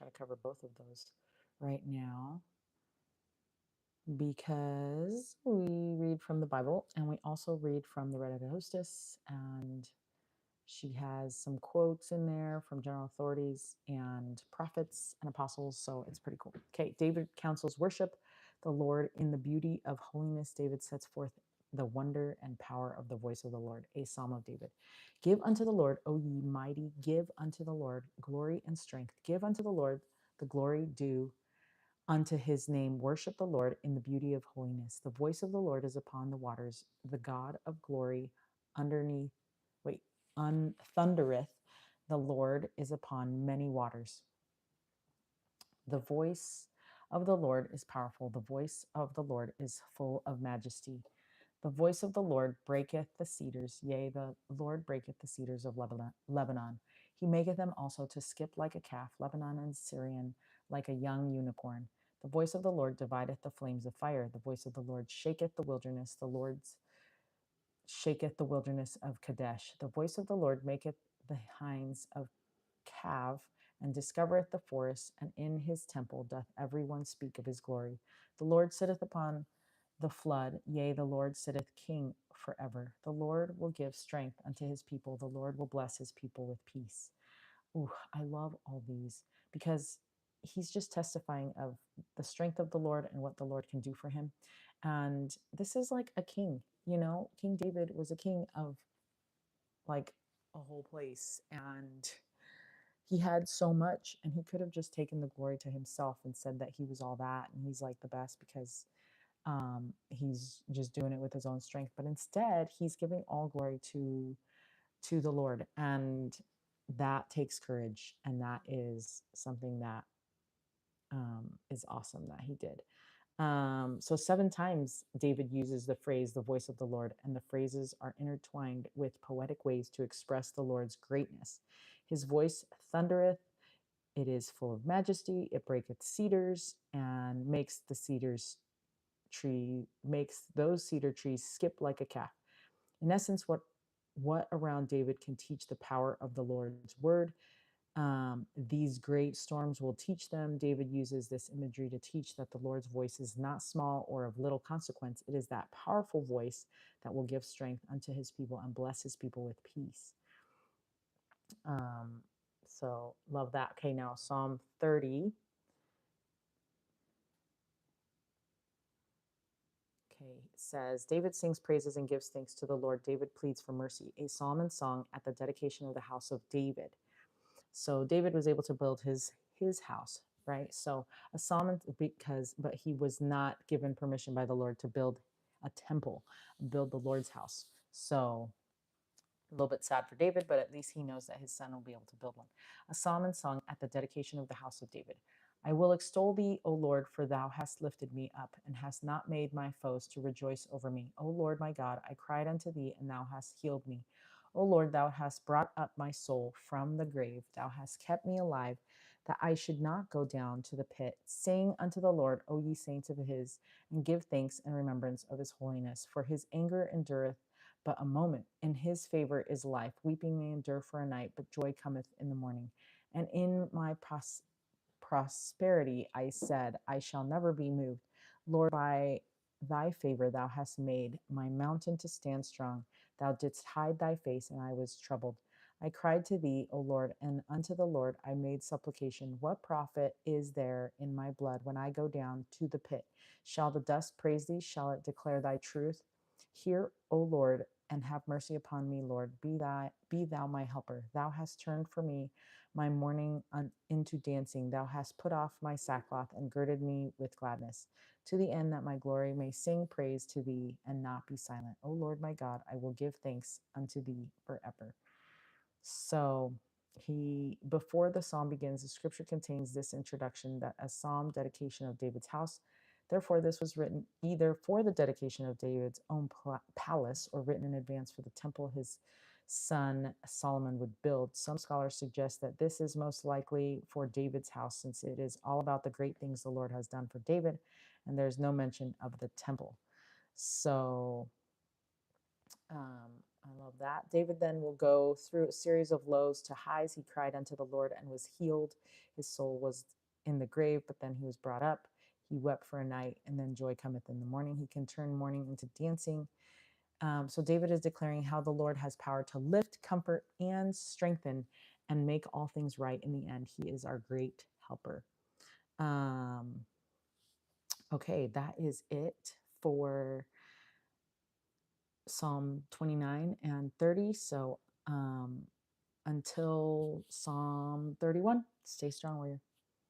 try to cover both of those right now because we read from the Bible and we also read from the Red Headed Hostess, and she has some quotes in there from general authorities and prophets and apostles, so it's pretty cool. Okay, David counsels worship the Lord in the beauty of holiness. David sets forth the wonder and power of the voice of the Lord, a psalm of David. Give unto the Lord, O ye mighty, give unto the Lord glory and strength. Give unto the Lord the glory due unto his name. Worship the Lord in the beauty of holiness. The voice of the Lord is upon the waters. The God of glory underneath, wait, thundereth. The Lord is upon many waters. The voice of the Lord is powerful. The voice of the Lord is full of majesty. The voice of the Lord breaketh the cedars. Yea, the Lord breaketh the cedars of Lebanon. He maketh them also to skip like a calf, Lebanon and Syrian, like a young unicorn. The voice of the Lord divideth the flames of fire. The voice of the Lord shaketh the wilderness. The Lord shaketh the wilderness of Kadesh. The voice of the Lord maketh the hinds of Cav, and discovereth the forest, and in his temple doth every one speak of his glory. The Lord sitteth upon the flood, yea, the Lord sitteth king forever. The Lord will give strength unto his people. The Lord will bless his people with peace. Ooh, I love all these because he's just testifying of the strength of the Lord and what the Lord can do for him. And this is like a king, you know, King David was a king of like a whole place, and he had so much, and he could have just taken the glory to himself and said that he was all that and he's like the best because he's just doing it with his own strength. But instead, he's giving all glory to the Lord, and that takes courage, and that is something that is awesome that he did. So 7 times David uses the phrase "the voice of the Lord," and the phrases are intertwined with poetic ways to express the Lord's greatness. His voice thundereth, it is full of majesty, it breaketh cedars, and makes those cedar trees skip like a calf. In essence, what around David can teach the power of the Lord's word. These great storms will teach them. David uses this imagery to teach that the Lord's voice is not small or of little consequence. It is that powerful voice that will give strength unto his people and bless his people with peace. Um, so love that. Okay, now Psalm 30. Okay, it says, David sings praises and gives thanks to the Lord. David pleads for mercy, a psalm and song at the dedication of the house of David. So David was able to build his house, right? So a psalm but he was not given permission by the Lord to build a temple, build the Lord's house. So a little bit sad for David, but at least he knows that his son will be able to build one. A psalm and song at the dedication of the house of David. I will extol thee, O Lord, for thou hast lifted me up, and hast not made my foes to rejoice over me. O Lord my God, I cried unto thee, and thou hast healed me. O Lord, thou hast brought up my soul from the grave. Thou hast kept me alive, that I should not go down to the pit. Sing unto the Lord, O ye saints of his, and give thanks and remembrance of his holiness. For his anger endureth but a moment. In his favor is life. Weeping may endure for a night, but joy cometh in the morning. And in my prosperity I said, I shall never be moved. Lord, by thy favor thou hast made my mountain to stand strong. Thou didst hide thy face, and I was troubled. I cried to thee, O Lord, and unto the Lord I made supplication. What profit is there in my blood when I go down to the pit? Shall the dust praise thee? Shall it declare thy truth? Hear, O Lord, and have mercy upon me, Lord. Be thou my helper. Thou hast turned for me my mourning into dancing. Thou hast put off my sackcloth and girded me with gladness, to the end that my glory may sing praise to thee and not be silent. O Lord my God, I will give thanks unto thee forever. So before the psalm begins, the scripture contains this introduction that a psalm dedication of David's house. Therefore, this was written either for the dedication of David's own palace or written in advance for the temple his son Solomon would build. Some scholars suggest that this is most likely for David's house, since it is all about the great things the Lord has done for David, and there's no mention of the temple. So I love that. David then will go through a series of lows to highs. He cried unto the Lord and was healed. His soul was in the grave, but then he was brought up. He wept for a night, and then joy cometh in the morning. He can turn mourning into dancing. So David is declaring how the Lord has power to lift, comfort, and strengthen and make all things right in the end. He is our great helper. Um, okay, that is it for Psalm 29 and 30. So until Psalm 31, stay strong, warrior.